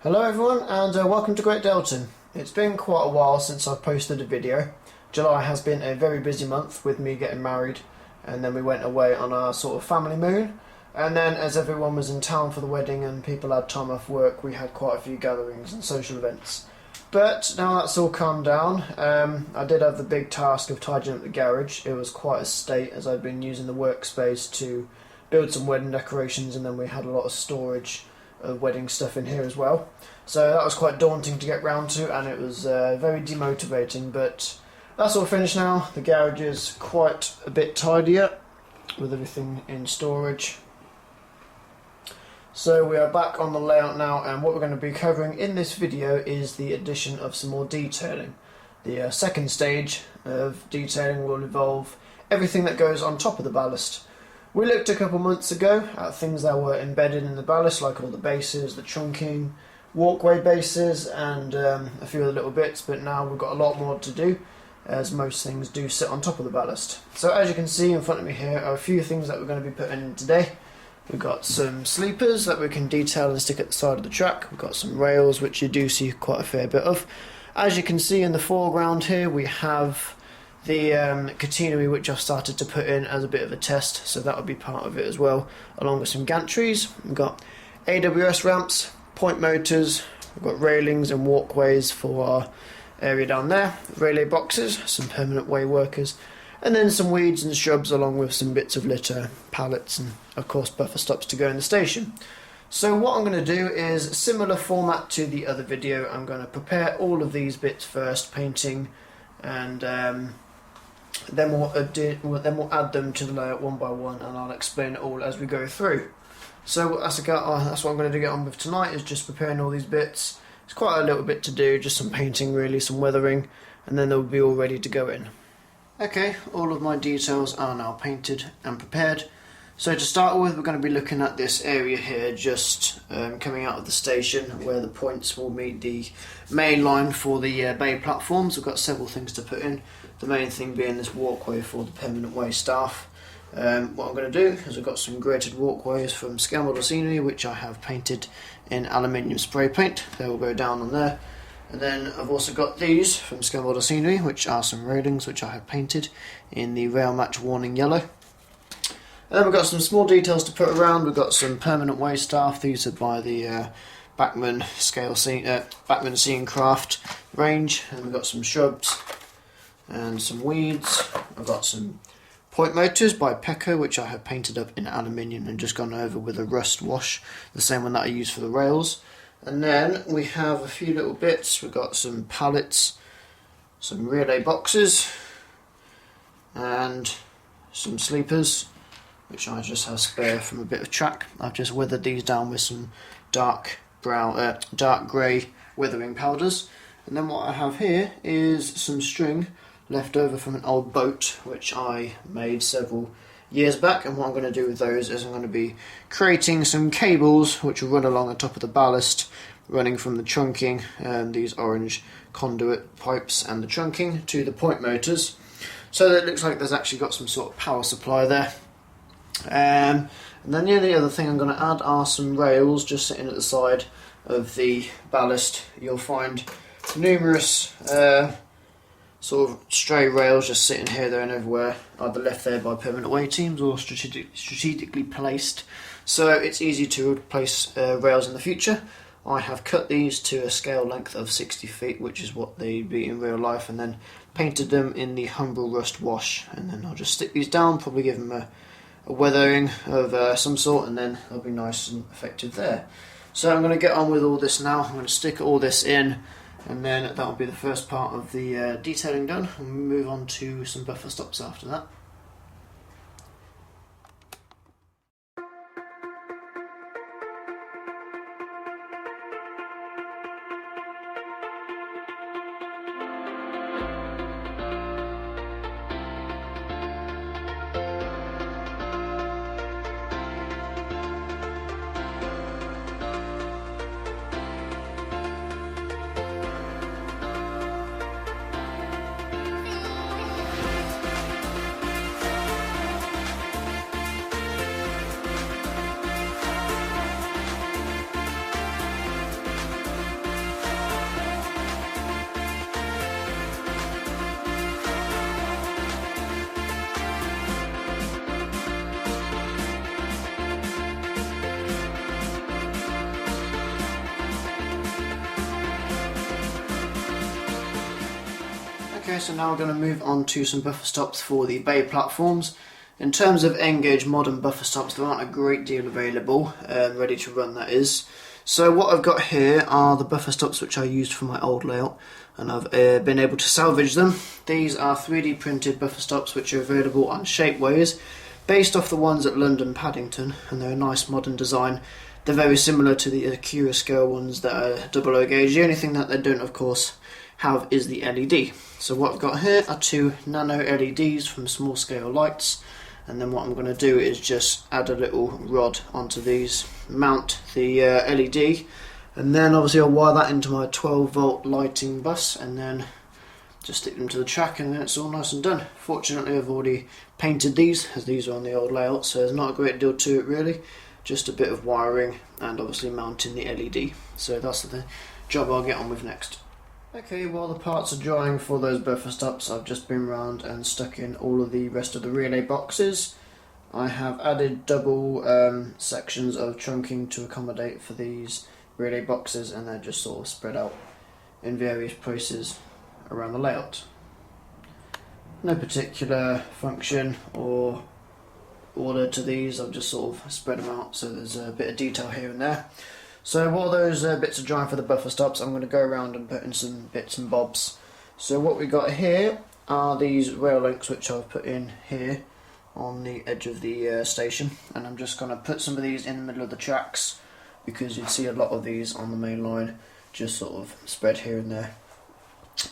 Hello everyone and welcome to Great Deltan. It's been quite a while since I've posted a video. July has been a very busy month with me getting married, and then we went away on our sort of family moon, and then as everyone was in town for the wedding and people had time off work, we had quite a few gatherings and social events. But now that's all calmed down. I did have the big task of tidying up the garage. It was quite a state as I'd been using the workspace to build some wedding decorations, and then we had a lot of storage of wedding stuff in here as well. So that was quite daunting to get round to, and it was very demotivating, but that's all finished now. The garage is quite a bit tidier with everything in storage. So we are back on the layout now, and what we're going to be covering in this video is the addition of some more detailing. The second stage of detailing will involve everything that goes on top of the ballast. We looked a couple months ago at things that were embedded in the ballast, like all the bases, the trunking, walkway bases, and a few other little bits, but now we've got a lot more to do, as most things do sit on top of the ballast. So as you can see in front of me here are a few things that we're going to be putting in today. We've got some sleepers that we can detail and stick at the side of the track. We've got some rails, which you do see quite a fair bit of. As you can see in the foreground here, we have the catenary, which I've started to put in as a bit of a test, so that will be part of it as well, along with some gantries. We've got AWS ramps, point motors, we've got railings and walkways for our area down there, relay boxes, some permanent way workers, and then some weeds and shrubs along with some bits of litter, pallets, and of course buffer stops to go in the station. So what I'm going to do is similar format to the other video. I'm going to prepare all of these bits first, painting, and then we'll add them to the layout one by one, and I'll explain it all as we go through. So that's what I'm going to get on with tonight, is just preparing all these bits. It's quite a little bit to do, just some painting really, some weathering, and then they'll be all ready to go in. Okay, all of my details are now painted and prepared. So to start with, we're going to be looking at this area here, just coming out of the station, where the points will meet the main line for the bay platforms. We've got several things to put in, the main thing being this walkway for the permanent way staff. What I'm going to do is I've got some graded walkways from Scatenary, which I have painted in aluminium spray paint. They will go down on there. And then I've also got these from Catenary, which are some railings which I have painted in the rail match warning yellow. And then we've got some small details to put around. We've got some permanent way staff. These are by the Bachmann Scene Craft range. And we've got some shrubs and some weeds. I've got some point motors by Pecco, which I have painted up in aluminium and just gone over with a rust wash, the same one that I use for the rails. And then we have a few little bits. We've got some pallets, some relay boxes, and some sleepers, which I just have spare from a bit of track. I've just weathered these down with some dark grey weathering powders. And then what I have here is some string left over from an old boat which I made several years back, and what I'm going to do with those is I'm going to be creating some cables which will run along the top of the ballast, running from the trunking, these orange conduit pipes and the trunking, to the point motors, so that it looks like there's actually got some sort of power supply there. And then the other thing I'm going to add are some rails just sitting at the side of the ballast. You'll find numerous sort of stray rails just sitting here, there and everywhere, either left there by permanent way teams or strategically placed, so it's easy to replace rails in the future. I have cut these to a scale length of 60 feet, which is what they'd be in real life, and then painted them in the Humbrol rust wash, and then I'll just stick these down, probably give them a weathering of some sort, and then they'll be nice and effective there. So I'm going to get on with all this now. I'm going to stick all this in, and then that'll be the first part of the detailing done, and we'll move on to some buffer stops after that. Okay, so now we're going to move on to some buffer stops for the bay platforms. In terms of N-gauge modern buffer stops, there aren't a great deal available, ready to run that is. So what I've got here are the buffer stops which I used for my old layout, and I've been able to salvage them. These are 3D printed buffer stops which are available on Shapeways, based off the ones at London Paddington, and they're a nice modern design. They're very similar to the Acura scale ones that are 00 gauge. The only thing that they don't, of course, have is the LED. So what I've got here are two nano LEDs from small scale lights, and then what I'm going to do is just add a little rod onto these, mount the LED, and then obviously I'll wire that into my 12 volt lighting bus, and then just stick them to the track, and then it's all nice and done. Fortunately I've already painted these, as these are on the old layout, so there's not a great deal to it really, just a bit of wiring and obviously mounting the LED. So that's the job I'll get on with next. Okay, while the parts are drying for those buffer stops, I've just been round and stuck in all of the rest of the relay boxes. I have added double sections of trunking to accommodate for these relay boxes, and they're just sort of spread out in various places around the layout. No particular function or order to these, I've just sort of spread them out so there's a bit of detail here and there. So while those bits are drying for the buffer stops, I'm going to go around and put in some bits and bobs. So what we got here are these rail links which I've put in here on the edge of the station, and I'm just going to put some of these in the middle of the tracks, because you'd see a lot of these on the main line just sort of spread here and there.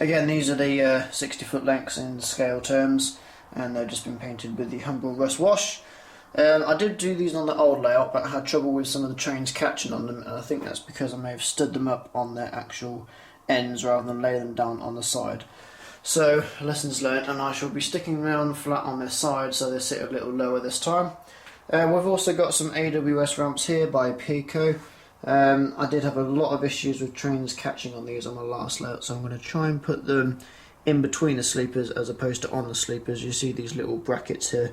Again, these are the 60 foot lengths in scale terms, and they've just been painted with the Humbrol Rust Wash. I did do these on the old layout, but I had trouble with some of the trains catching on them, and I think that's because I may have stood them up on their actual ends rather than lay them down on the side. So, lessons learned, and I shall be sticking them flat on their side so they sit a little lower this time. We've also got some AWS ramps here by Pico. I did have a lot of issues with trains catching on these on my last layout, so I'm going to try and put them in between the sleepers as opposed to on the sleepers. You see these little brackets here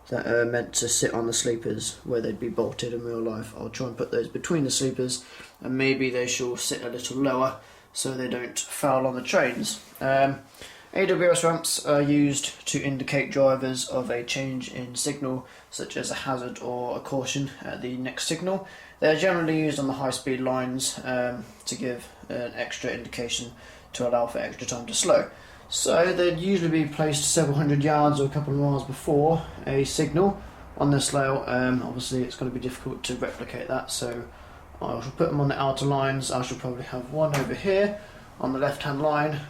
that are meant to sit on the sleepers where they'd be bolted in real life. I'll try and put those between the sleepers, and maybe they shall sit a little lower so they don't foul on the trains. AWS ramps are used to indicate drivers of a change in signal, such as a hazard or a caution at the next signal. They're generally used on the high-speed lines to give an extra indication to allow for extra time to slow. So they'd usually be placed several hundred yards or a couple of miles before a signal on this layout. Obviously it's going to be difficult to replicate that, so I shall put them on the outer lines. I shall probably have one over here on the left hand line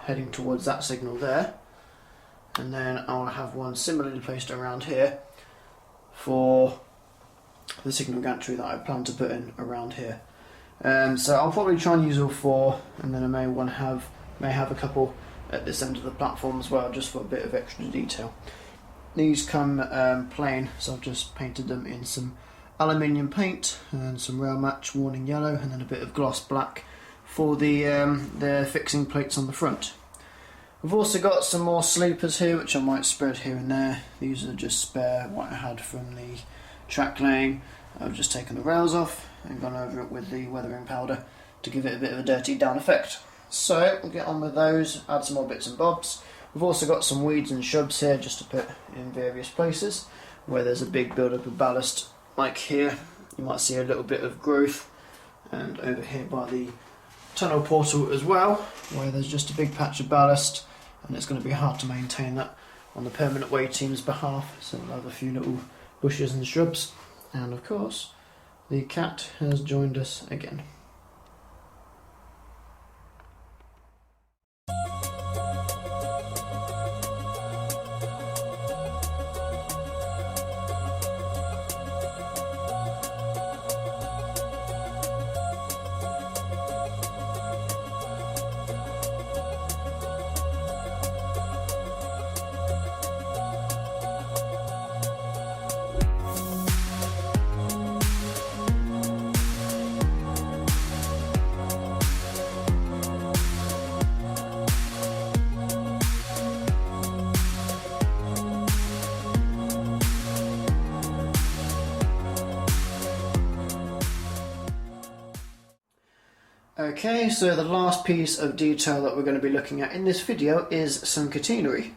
heading towards that signal there, and then I'll have one similarly placed around here for the signal gantry that I plan to put in around here. So I'll probably try and use all four, and then I may have a couple at this end of the platform as well, just for a bit of extra detail. These come plain, so I've just painted them in some aluminium paint and some rail match warning yellow, and then a bit of gloss black for the fixing plates on the front. We've also got some more sleepers here which I might spread here and there. These are just spare what I had from the track laying. I've just taken the rails off and gone over it with the weathering powder to give it a bit of a dirty down effect. So we'll get on with those, add some more bits and bobs. We've also got some weeds and shrubs here just to put in various places where there's a big build-up of ballast. Like here, you might see a little bit of growth, and over here by the tunnel portal as well, where there's just a big patch of ballast, and it's going to be hard to maintain that on the permanent way team's behalf, so we'll have a few little bushes and shrubs. And of course, the cat has joined us again. Okay, so the last piece of detail that we're going to be looking at in this video is some catenary.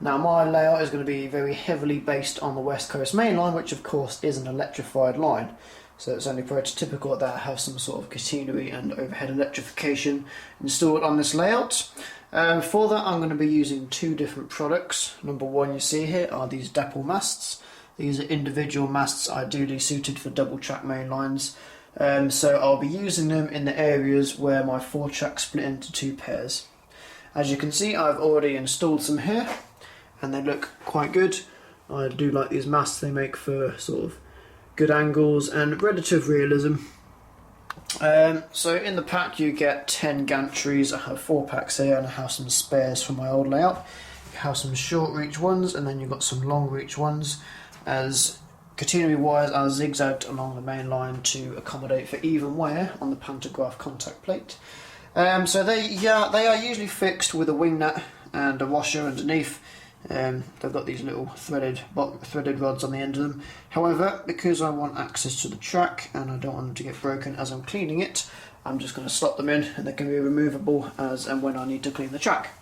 Now my layout is going to be very heavily based on the West Coast main line, which of course is an electrified line. So it's only prototypical that I have some sort of catenary and overhead electrification installed on this layout. For that I'm going to be using two different products. Number one you see here are these dapple masts. These are individual masts ideally suited for double track main lines. So I'll be using them in the areas where my 4-track split into two pairs. As you can see, I've already installed some here and they look quite good. I do like these masts, they make for sort of good angles and relative realism. So in the pack you get 10 gantries. I have 4 packs here and I have some spares from my old layout. You have some short reach ones and then you've got some long reach ones, as catenary wires are zigzagged along the main line to accommodate for even wear on the pantograph contact plate. So they are usually fixed with a wing nut and a washer underneath. They've got these little threaded rods on the end of them. However, because I want access to the track and I don't want them to get broken as I'm cleaning it, I'm just going to slot them in and they can be removable as and when I need to clean the track.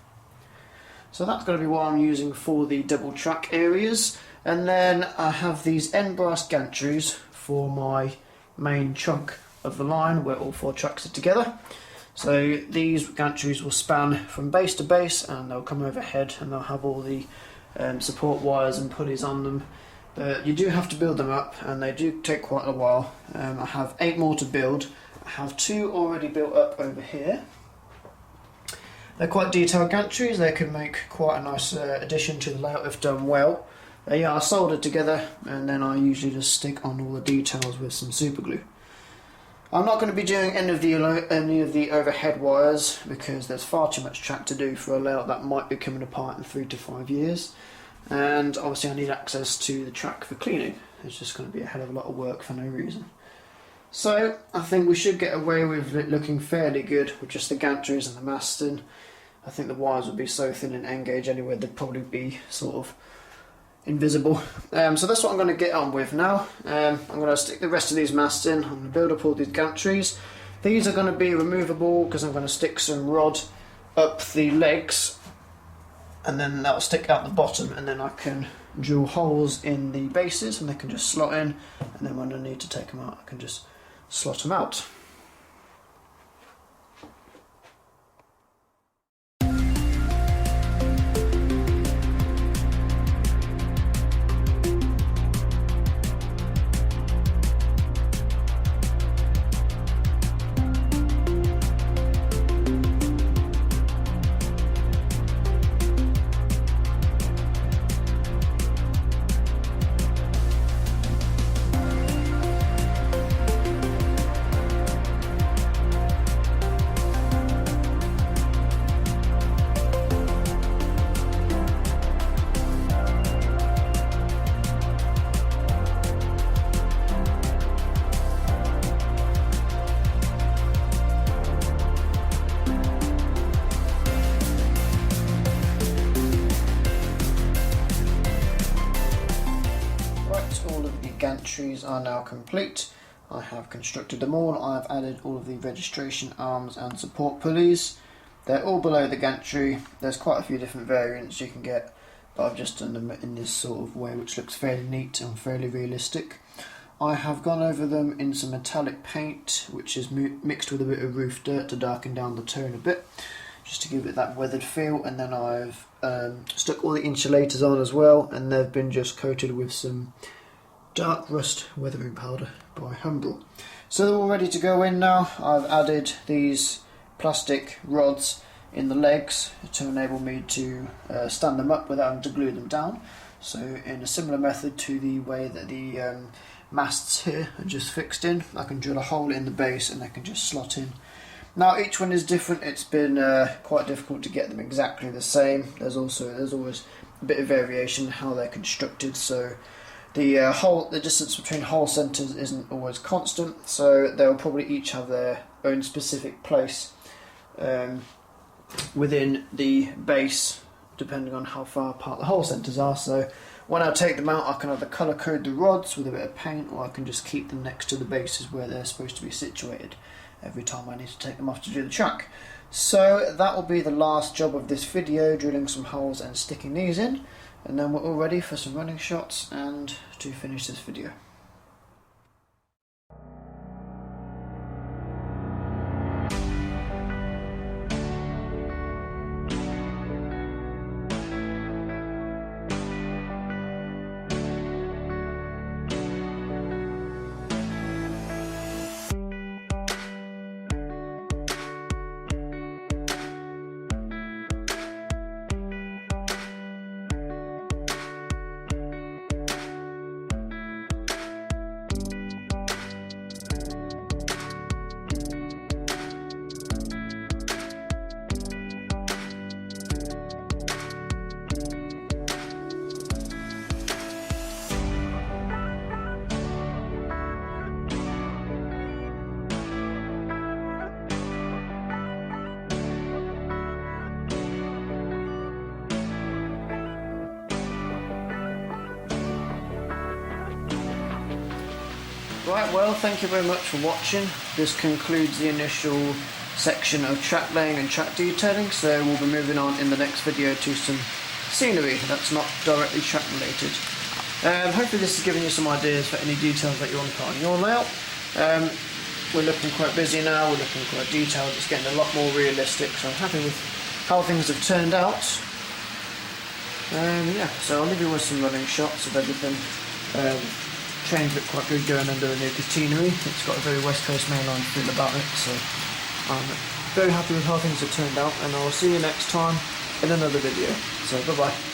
So that's going to be what I'm using for the double track areas. And then I have these end brass gantries for my main chunk of the line where all 4 tracks are together. So these gantries will span from base to base and they'll come overhead and they'll have all the support wires and pulleys on them. But you do have to build them up and they do take quite a while. I have 8 more to build. I have 2 already built up over here. They're quite detailed gantries. They can make quite a nice addition to the layout if done well. They are soldered together and then I usually just stick on all the details with some super glue. I'm not going to be doing any of the overhead wires because there's far too much track to do for a layout that might be coming apart in 3 to 5 years, and obviously I need access to the track for cleaning. It's just going to be a hell of a lot of work for no reason. So I think we should get away with it looking fairly good with just the gantries and the masting. I think the wires would be so thin and N-gauge anyway they'd probably be sort of invisible. So that's what I'm going to get on with now. I'm going to stick the rest of these masts in. I'm going to build up all these gantries. These are going to be removable because I'm going to stick some rod up the legs and then that'll stick out the bottom, and then I can drill holes in the bases and they can just slot in, and then when I need to take them out I can just slot them out. All of the gantries are now complete. I have constructed them all. I have added all of the registration arms and support pulleys. They're all below the gantry. There's quite a few different variants you can get, but I've just done them in this sort of way which looks fairly neat and fairly realistic. I have gone over them in some metallic paint which is mixed with a bit of roof dirt to darken down the tone a bit, just to give it that weathered feel, and then I've stuck all the insulators on as well, and they've been just coated with some dark rust weathering powder by Humbrol. So they're all ready to go in now. I've added these plastic rods in the legs to enable me to stand them up without having to glue them down. So in a similar method to the way that the masts here are just fixed in, I can drill a hole in the base and they can just slot in. Now each one is different. It's been quite difficult to get them exactly the same. There's always a bit of variation in how they're constructed, so the distance between hole centres isn't always constant, so they'll probably each have their own specific place within the base depending on how far apart the hole centres are. So when I take them out I can either colour code the rods with a bit of paint, or I can just keep them next to the bases where they're supposed to be situated. every time I need to take them off to do the track. So that will be the last job of this video, drilling some holes and sticking these in, and then we're all ready for some running shots and to finish this video. Right, well, thank you very much for watching. This concludes the initial section of track laying and track detailing, so we'll be moving on in the next video to some scenery that's not directly track related. Hopefully this has given you some ideas for any details that you want to put on your layout. We're looking quite busy now, we're looking quite detailed, it's getting a lot more realistic, so I'm happy with how things have turned out. Yeah, so I'll leave you with some running shots of everything. Trains look quite good going under the new Catenary. It's got a very West Coast mainline feel about it, so I'm very happy with how things have turned out, and I'll see you next time in another video. So bye bye.